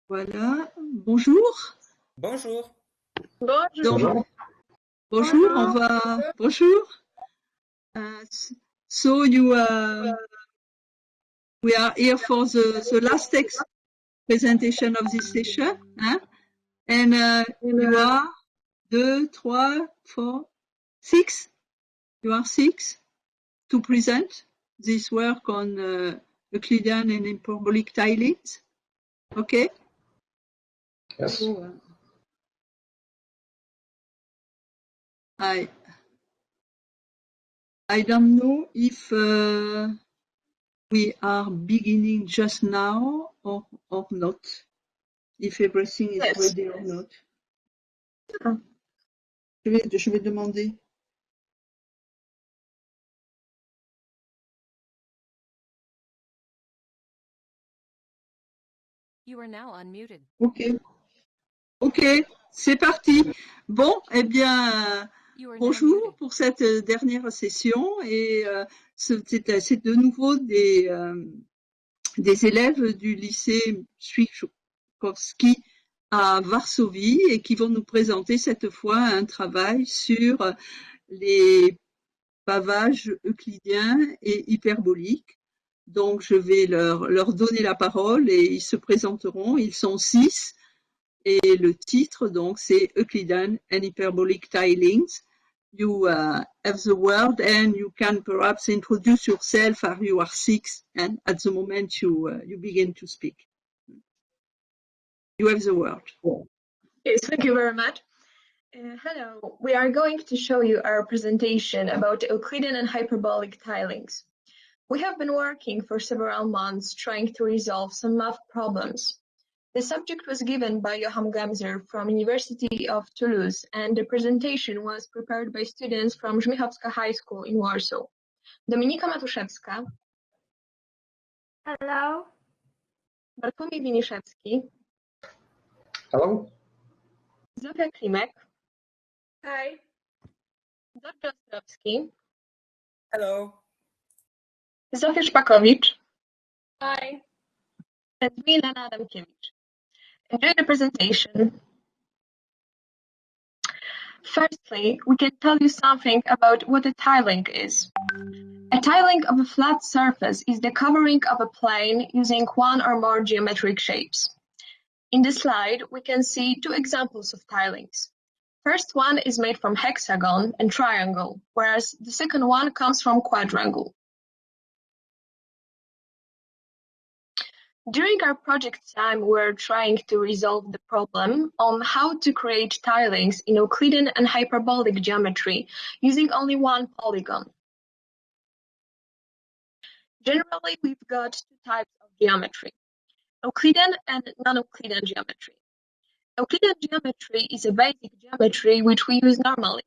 Voilà. Bonjour. Bonjour. Donc, bonjour. On va. Bonjour. So we are here for the last presentation of this session, hein? And you are 2, 3, 4, 6. You are 6 to present this work on Euclidean and hyperbolic tilings. Okay. Yes. So, I don't know if we are beginning just now or not. If everything is ready or not. Je vais demander. You are now unmuted. Ok, c'est parti. Bon, eh bien, bonjour pour cette dernière session et c'est de nouveau des élèves du lycée Żmichowska à Varsovie et qui vont nous présenter cette fois un travail sur les pavages euclidiens et hyperboliques. Donc, je vais leur donner la parole et ils se présenteront. Ils sont 6 et le titre, donc, c'est Euclidean and Hyperbolic Tilings. You have the word and you can perhaps introduce yourself as you are 6 and at the moment you begin to speak. You have the word. Yes, thank you very much. Hello, we are going to show you our presentation about Euclidean and hyperbolic tilings. We have been working for several months trying to resolve some math problems. The subject was given by Johann Gamser from University of Toulouse, and the presentation was prepared by students from Żmichowska High School in Warsaw. Dominika Matuszewska. Hello. Bartłomiej Winiszewski. Hello. Zofia Klimek. Hi. Dr. Ostrowski. Hello. Zofia Szpakowicz. Hi. And Milena Adamkiewicz. Enjoy the presentation. Firstly, we can tell you something about what a tiling is. A tiling of a flat surface is the covering of a plane using one or more geometric shapes. In the slide, we can see two examples of tilings. First one is made from hexagon and triangle, whereas the second one comes from quadrangle. During our project time, we were trying to resolve the problem on how to create tilings in Euclidean and hyperbolic geometry using only one polygon. Generally, we've got two types of geometry, Euclidean and non-Euclidean geometry. Euclidean geometry is a basic geometry which we use normally.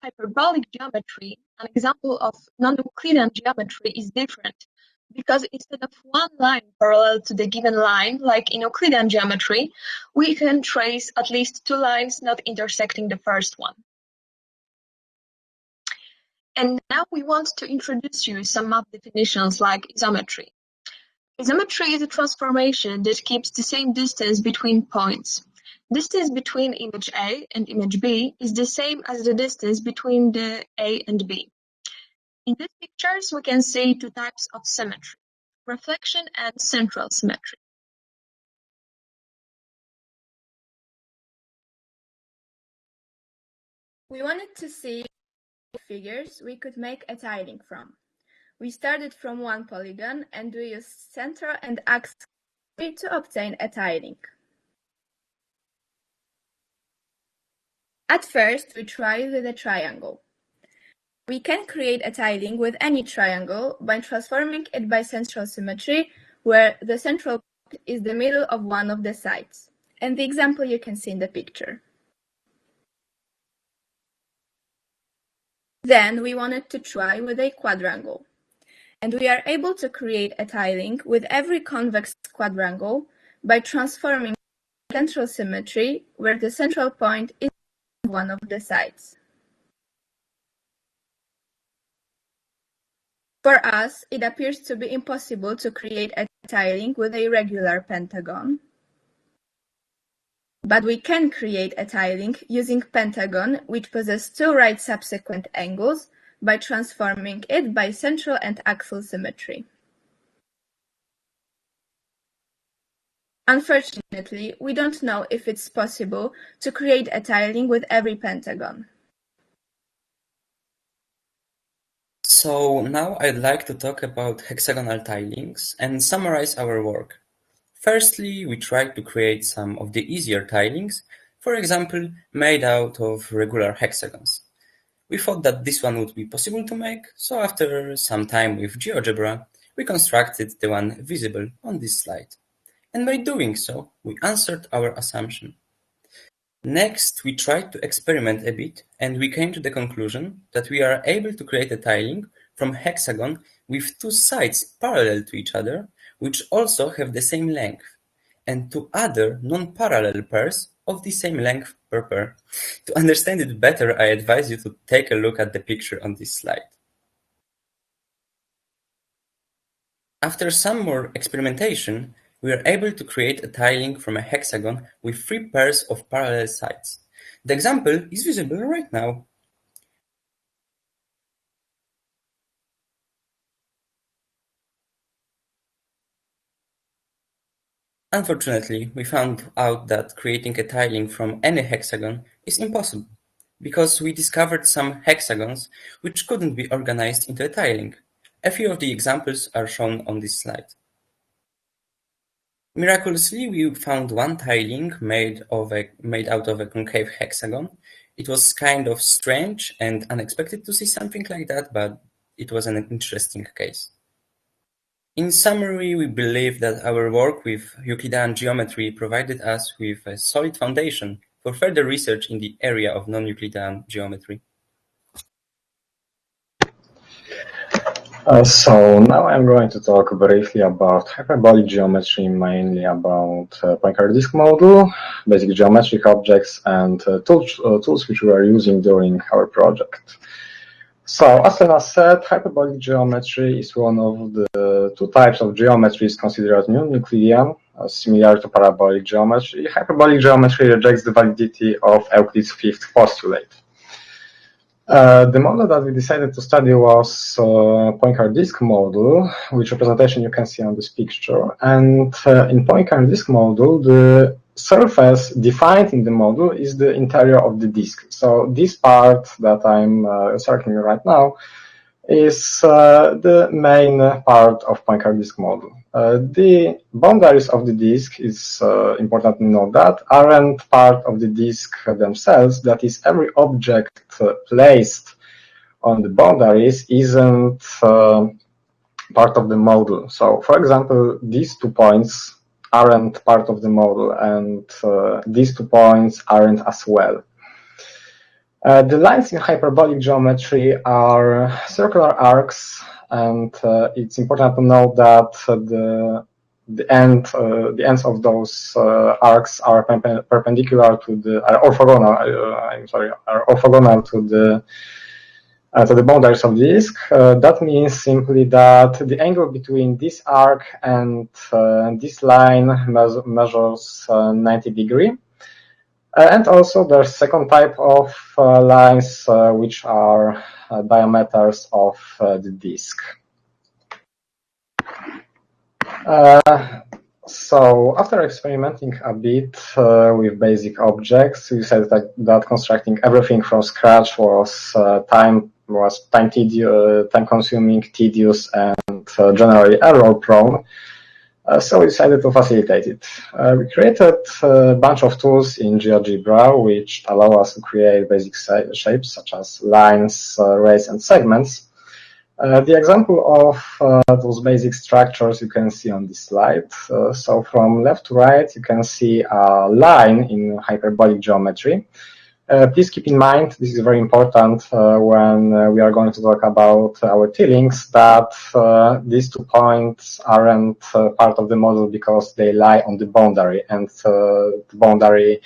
Hyperbolic geometry, an example of non-Euclidean geometry, is different because instead of one line parallel to the given line, like in Euclidean geometry, we can trace at least two lines not intersecting the first one. And now we want to introduce you some math definitions like isometry. Isometry is a transformation that keeps the same distance between points. Distance between image A and image B is the same as the distance between the A and B. In these pictures, we can see two types of symmetry, reflection and central symmetry. We wanted to see figures we could make a tiling from. We started from one polygon and we used center and axis to obtain a tiling. At first, we tried with a triangle. We can create a tiling with any triangle by transforming it by central symmetry, where the central point is the middle of one of the sides. And the example you can see in the picture. Then we wanted to try with a quadrangle. And we are able to create a tiling with every convex quadrangle by transforming central symmetry, where the central point is one of the sides. For us, it appears to be impossible to create a tiling with a regular pentagon. But we can create a tiling using pentagon, which possesses two right subsequent angles, by transforming it by central and axial symmetry. Unfortunately, we don't know if it's possible to create a tiling with every pentagon. So now I'd like to talk about hexagonal tilings and summarize our work. Firstly, we tried to create some of the easier tilings, for example, made out of regular hexagons. We thought that this one would be possible to make, so after some time with GeoGebra, we constructed the one visible on this slide. And by doing so, we answered our assumption. Next, we tried to experiment a bit, and we came to the conclusion that we are able to create a tiling from hexagon with two sides parallel to each other, which also have the same length, and two other non-parallel pairs of the same length per pair. To understand it better, I advise you to take a look at the picture on this slide. After some more experimentation, we are able to create a tiling from a hexagon with three pairs of parallel sides. The example is visible right now. Unfortunately, we found out that creating a tiling from any hexagon is impossible, because we discovered some hexagons which couldn't be organized into a tiling. A few of the examples are shown on this slide. Miraculously, we found one tiling made out of a concave hexagon. It was kind of strange and unexpected to see something like that, but it was an interesting case. In summary, we believe that our work with Euclidean geometry provided us with a solid foundation for further research in the area of non-Euclidean geometry. So now I'm going to talk briefly about hyperbolic geometry, mainly about Poincaré disk model, basic geometric objects, and tools which we are using during our project. So, as Lena said, hyperbolic geometry is one of the two types of geometries considered non-Euclidean, similar to parabolic geometry. Hyperbolic geometry rejects the validity of Euclid's fifth postulate. The model that we decided to study was Poincaré disk model, which representation you can see on this picture. And in Poincaré disk model, the surface defined in the model is the interior of the disk. So this part that I'm circling right now is the main part of Poincaré disk model. The boundaries of the disk, is important to know that, aren't part of the disk themselves. That is, every object placed on the boundaries isn't part of the model. So, for example, these 2 points aren't part of the model, and these 2 points aren't as well. The lines in hyperbolic geometry are circular arcs, and it's important to note that the ends of those arcs are perpendicular to the orthogonal to the boundaries of the disk. That means simply that the angle between this arc and this line measures 90 degrees. And also there's second type of lines which are diameters of the disk. So after experimenting a bit with basic objects, we said that constructing everything from scratch was time consuming, tedious, and generally error prone. So we decided to facilitate it. We created a bunch of tools in GeoGebra which allow us to create basic shapes such as lines, rays, and segments. The example of those basic structures you can see on this slide. So from left to right, you can see a line in hyperbolic geometry. Please keep in mind, this is very important when we are going to talk about our tillings, that these 2 points aren't part of the model because they lie on the boundary, and the boundary,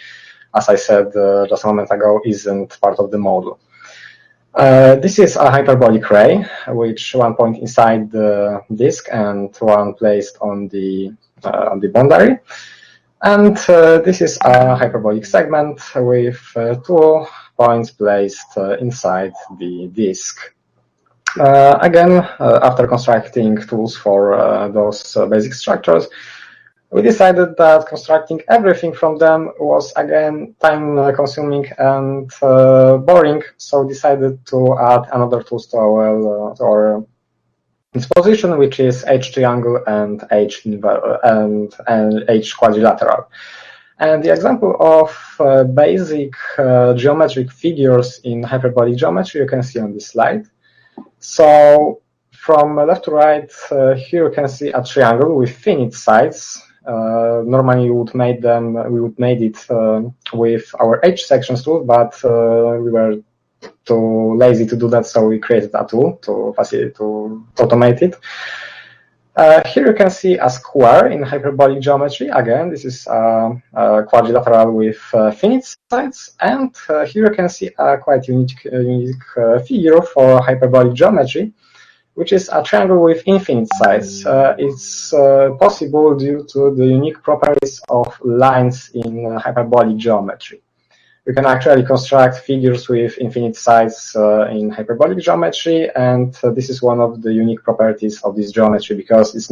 as I said just a moment ago, isn't part of the model. This is a hyperbolic ray, which 1 point inside the disk and 1 placed on the boundary. And this is a hyperbolic segment with 2 points placed inside the disk. Again, after constructing tools for those basic structures, we decided that constructing everything from them was again time-consuming and boring, so decided to add another tools to our disposition, which is H-triangle and H-quadrilateral. And the example of basic geometric figures in hyperbolic geometry you can see on this slide. So from left to right, here you can see a triangle with finite sides. Normally we would make it with our H sections tool, but we were too lazy to do that, so we created a tool to automate it. Here you can see a square in hyperbolic geometry. Again, this is a quadrilateral with finite sides, and here you can see a quite unique figure for hyperbolic geometry, which is a triangle with infinite sides. It's possible due to the unique properties of lines in hyperbolic geometry. We can actually construct figures with infinite sides in hyperbolic geometry, and this is one of the unique properties of this geometry because it's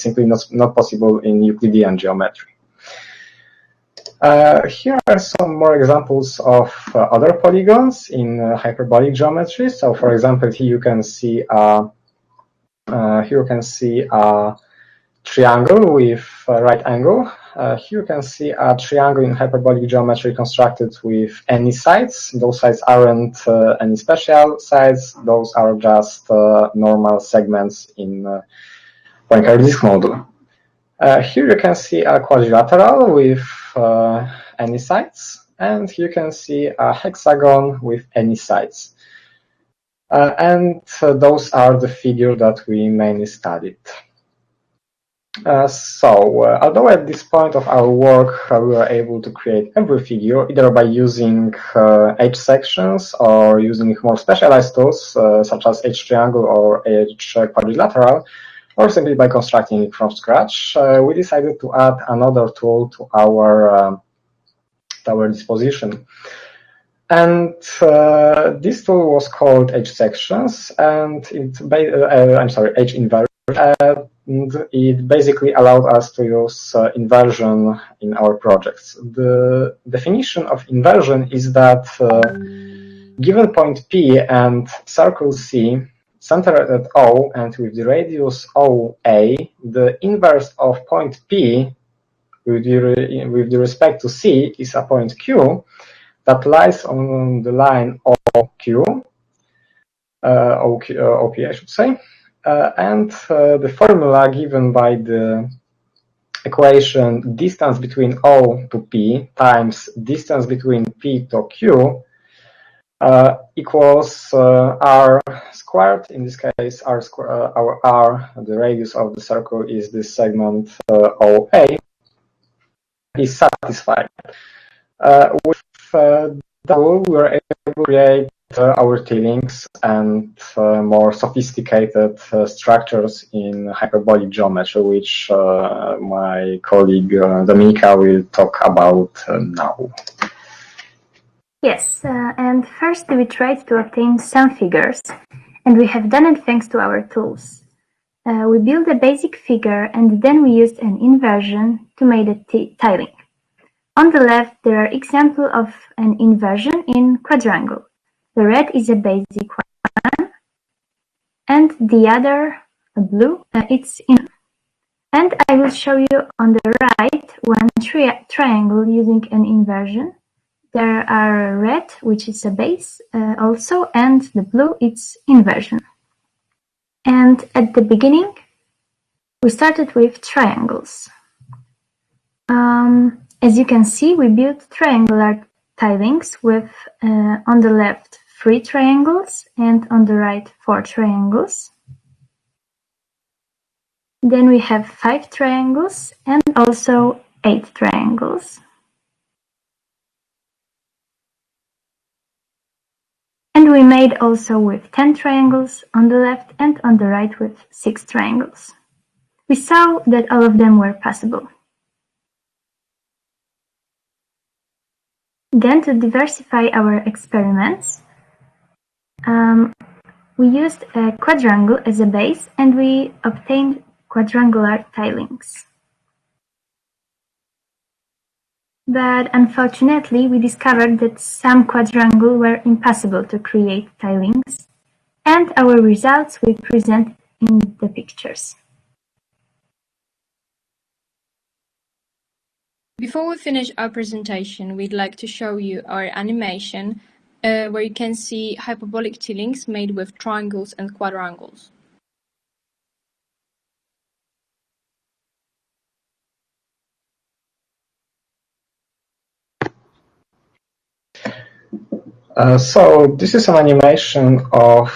simply not possible in Euclidean geometry. Here are some more examples of other polygons in hyperbolic geometry. So, for example, here you can see a triangle with a right angle. Here you can see a triangle in hyperbolic geometry constructed with any sides. Those sides aren't any special sides. Those are just normal segments in Poincaré disk model. Here you can see a quadrilateral with any sides, and here you can see a hexagon with any sides. And those are the figures that we mainly studied. Although at this point of our work we were able to create every figure either by using H sections or using more specialized tools such as H triangle or H quadrilateral, or simply by constructing it from scratch, we decided to add another tool to our disposition. And this tool was called H sections, and H inversion. And it basically allowed us to use inversion in our projects. The definition of inversion is that given point P and circle C centered at O and with the radius OA, the inverse of point P with the respect to C is a point Q that lies on the line OP, I should say. And the formula given by the equation distance between O to P times distance between P to Q equals R squared. In this case, our R, the radius of the circle, is this segment OA, is satisfied. With that tool, we were able to create our tillings and more sophisticated structures in hyperbolic geometry, which my colleague Dominika will talk about now. Yes, and first we tried to obtain some figures, and we have done it thanks to our tools. We built a basic figure, and then we used an inversion to make a tiling. On the left, there are examples of an inversion in Quadrangle. The red is a basic one, and the other, a blue, it's in. And I will show you on the right one triangle using an inversion. There are red, which is a base also, and the blue, it's inversion. And at the beginning, we started with triangles. As you can see, we built triangular tilings with, on the left, 3 triangles, and on the right, 4 triangles. Then we have 5 triangles, and also 8 triangles. And we made also with 10 triangles on the left, and on the right with 6 triangles. We saw that all of them were possible. Then, to diversify our experiments, we used a quadrangle as a base, and we obtained quadrangular tilings. But unfortunately, we discovered that some quadrangle were impossible to create tilings, and our results we present in the pictures. Before we finish our presentation, we'd like to show you our animation where you can see hyperbolic tillings made with triangles and quadrangles. So this is an animation of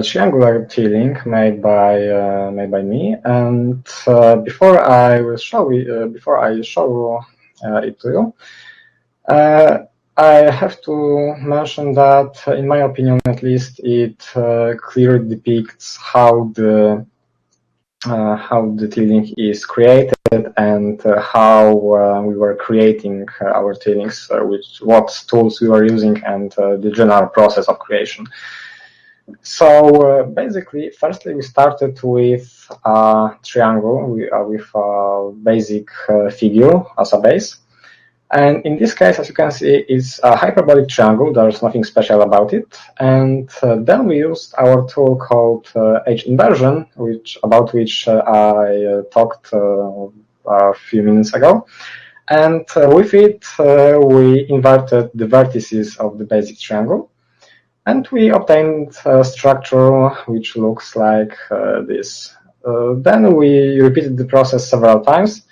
triangular tilling made by me, and before I show it to you, I have to mention that, in my opinion, at least, it clearly depicts how the tilling is created and how we were creating our tillings, what tools we were using, and the general process of creation. So basically, firstly, we started with a triangle with a basic figure as a base. And in this case, as you can see, it's a hyperbolic triangle. There's nothing special about it. And then we used our tool called Inversion, about which I talked a few minutes ago. And with it, we inverted the vertices of the basic triangle. And we obtained a structure which looks like this. Then we repeated the process several times.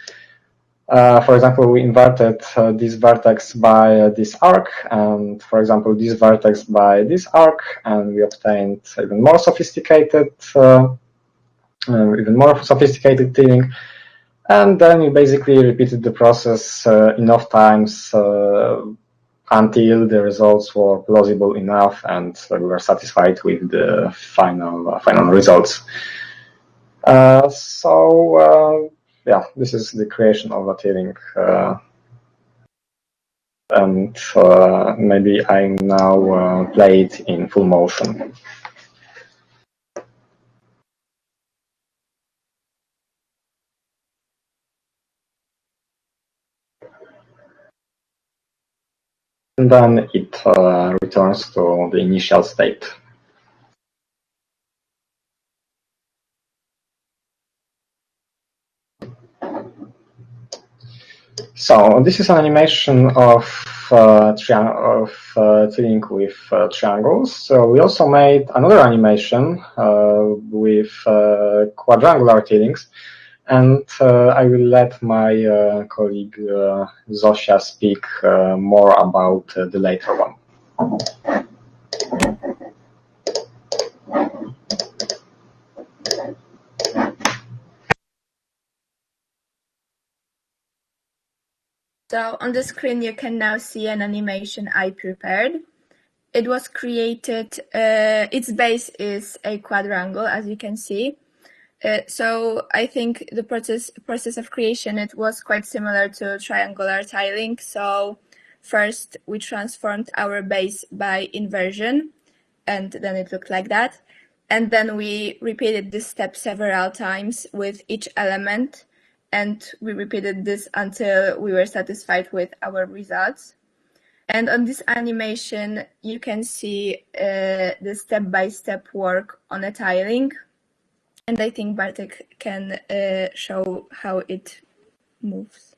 For example, we inverted this vertex by this arc, and for example, this vertex by this arc, and we obtained even more sophisticated tilling. And then we basically repeated the process enough times until the results were plausible enough, and we were satisfied with the final results. Yeah, this is the creation of a tilling, and maybe I now play it in full motion. And then it returns to the initial state. So this is an animation of tilling with triangles. So we also made another animation with quadrangular tillings, and I will let my colleague Zosia speak more about the later one. So on the screen you can now see an animation I prepared. It was created, its base is a quadrangle, as you can see. So I think the process of creation, it was quite similar to triangular tiling. So first we transformed our base by inversion, and then it looked like that. And then we repeated this step several times with each element, and we repeated this until we were satisfied with our results. And on this animation, you can see the step-by-step work on a tiling. And I think Bartek can show how it moves.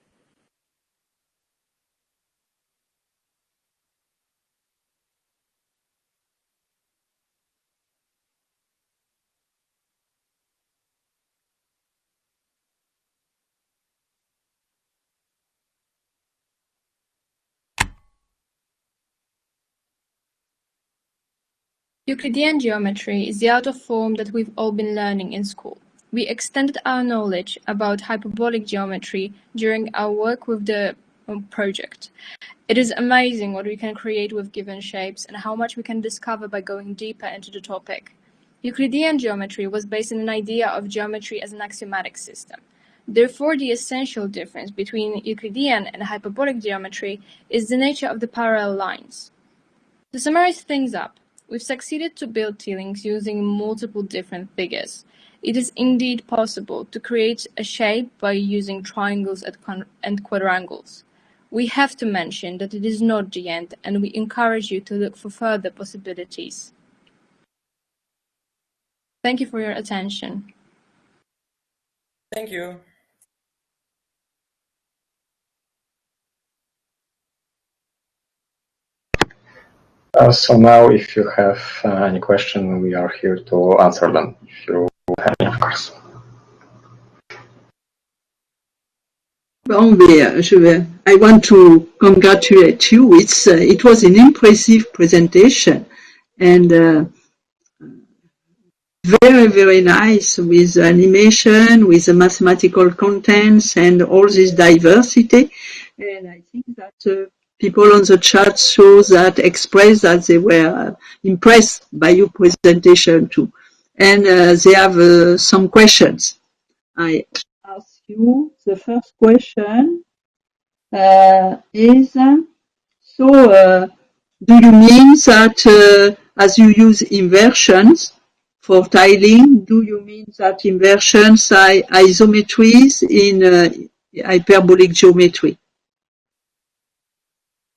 Euclidean geometry is the art of form that we've all been learning in school. We extended our knowledge about hyperbolic geometry during our work with the project. It is amazing what we can create with given shapes and how much we can discover by going deeper into the topic. Euclidean geometry was based on an idea of geometry as an axiomatic system. Therefore, the essential difference between Euclidean and hyperbolic geometry is the nature of the parallel lines. To summarize things up, we've succeeded to build tillings using multiple different figures. It is indeed possible to create a shape by using triangles and quadrangles. We have to mention that it is not the end, and we encourage you to look for further possibilities. Thank you for your attention. Thank you. So now, if you have any question, we are here to answer them, if you have any, of course. Bon, I want to congratulate you. It was an impressive presentation and very, very nice with animation, with the mathematical contents and all this diversity. And I think that people on the chat expressed that they were impressed by your presentation too. And they have some questions. I ask you, the first question is, do you mean that as you use inversions for tiling, do you mean that inversions are isometries in hyperbolic geometry?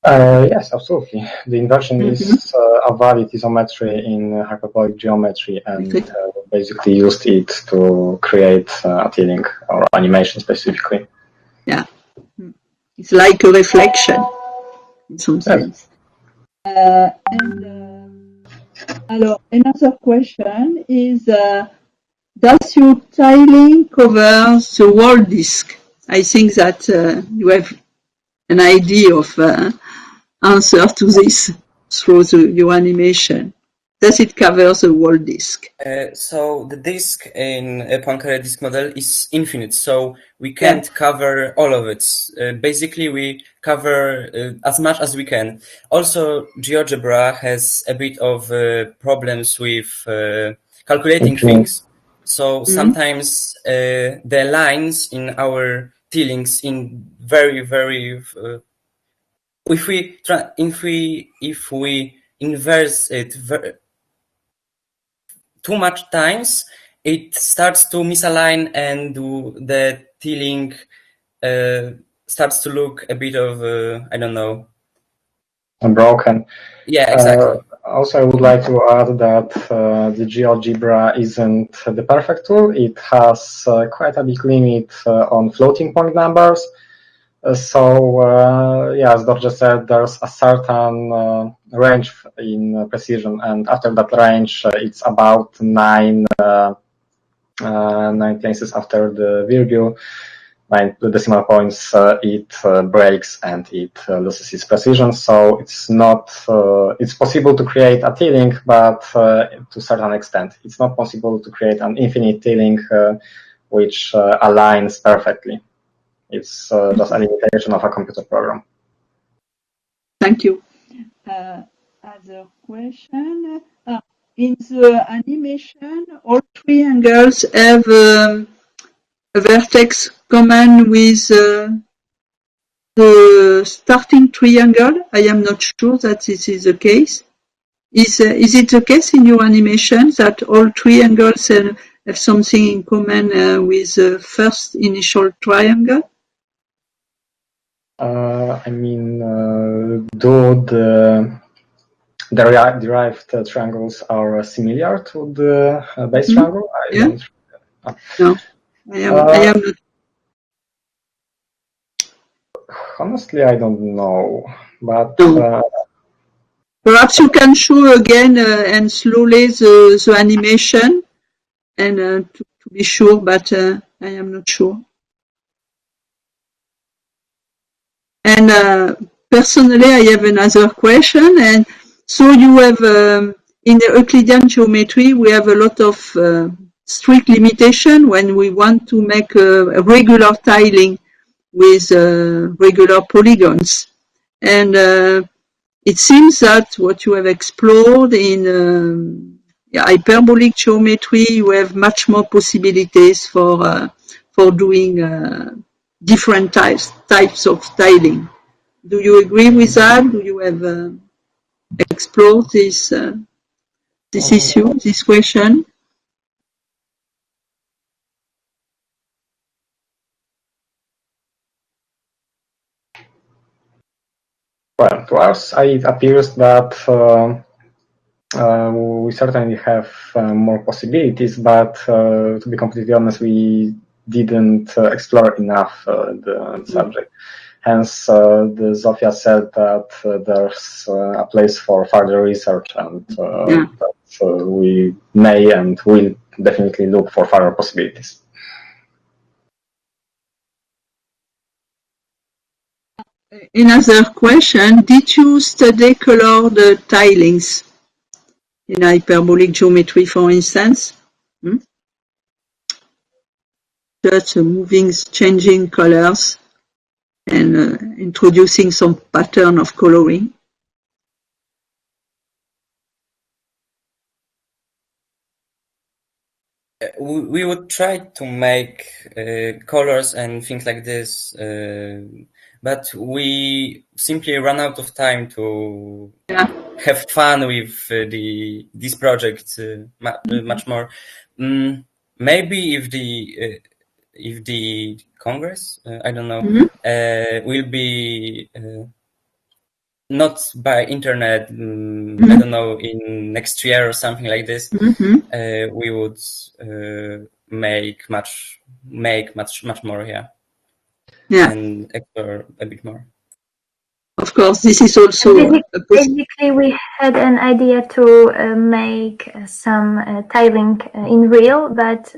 Yes, absolutely. The inversion is a valid isometry in hyperbolic geometry, and basically used it to create a tiling or animation specifically. Yeah, it's like a reflection in some sense. Alors, another question is, does your tiling cover the whole disk? I think that you have an idea of answer to this through your animation. Does it cover the whole disk? So the disk in a Poincaré disk model is infinite, so we can't cover all of it. Basically, we cover as much as we can. Also, GeoGebra has a bit of problems with calculating things. So sometimes the lines in our tillings in very, very if we inverse it too much times, it starts to misalign and the tilling starts to look a bit of I don't know, broken. Yeah, exactly. Also, I would like to add that the GeoGebra isn't the perfect tool. It has quite a big limit on floating point numbers. So, as Dorje said, there's a certain range in precision, and after that range, it's about 9 places after the virgule, 9 decimal points, it breaks and it loses its precision. So it's not, it's possible to create a tilling, but to a certain extent, it's not possible to create an infinite tilling which aligns perfectly. It's just a limitation of a computer program. Thank you. Other question. In the animation, all triangles have a vertex common with the starting triangle. I am not sure that this is the case. Is it the case in your animation that all triangles have something in common with the first initial triangle? I mean, though the derived triangles are similar to the base triangle. No, I am not. Honestly, I don't know, but perhaps you can show again and slowly the animation, and to be sure, but I am not sure. And personally, I have another question. And so you have, in the Euclidean geometry, we have a lot of strict limitation when we want to make a regular tiling with regular polygons. And it seems that what you have explored in hyperbolic geometry, you have much more possibilities for for doing different types of tiling. Do you agree with that? Do you have explored this issue, this question? Well, to us, it appears that we certainly have more possibilities, but to be completely honest, we didn't explore enough the subject. Hence, Zofia said that there's a place for further research, and that we may and will definitely look for further possibilities. Another question, did you study colored tilings in hyperbolic geometry, for instance? Just moving, changing colors and introducing some pattern of coloring. We would try to make colors and things like this, but we simply run out of time to have fun with this project much more. Maybe if the congress, I don't know, will be not by internet, I don't know, in next year or something like this, we would make much more, and explore a bit more. Of course, this is also basically we had an idea to make some tiling in real, but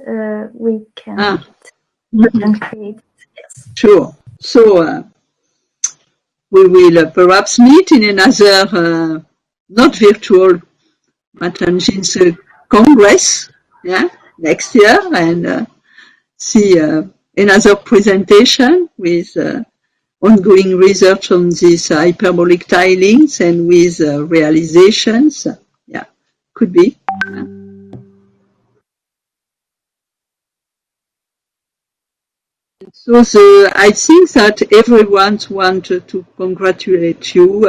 we can't create. Yes. Sure. So we will perhaps meet in another not virtual MATH.en.JEANS congress, next year, and see another presentation with ongoing research on these hyperbolic tilings and with realizations. Could be. So I think that everyone wanted to congratulate you.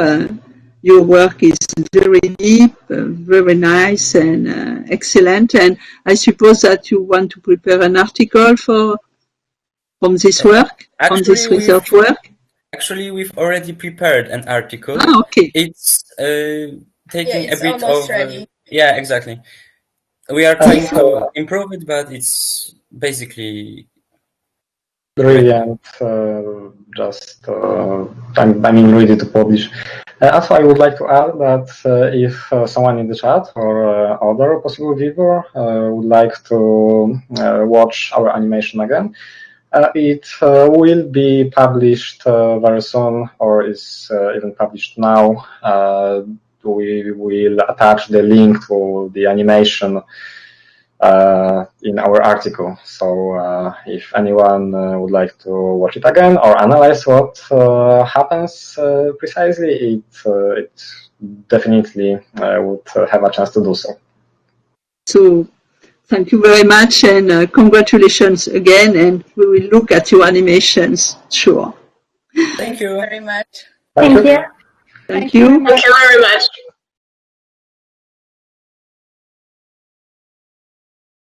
Your work is very deep, very nice and excellent. And I suppose that you want to prepare an article from this work, from this research work. Actually, we've already prepared an article. Okay. It's taking it's a bit almost of ready. Yeah, exactly. We are trying to improve it, but it's basically brilliant. Just ready to publish. Also, I would like to add that if someone in the chat or other possible viewer would like to watch our animation again, it will be published very soon, or is even published now. We will attach the link to the animation in our article. So if anyone would like to watch it again or analyze what happens precisely, it definitely would have a chance to do so. So thank you very much, and congratulations again, and we will look at your animations, sure. Thank you very much. Thank you. Thank you. Thank you very much.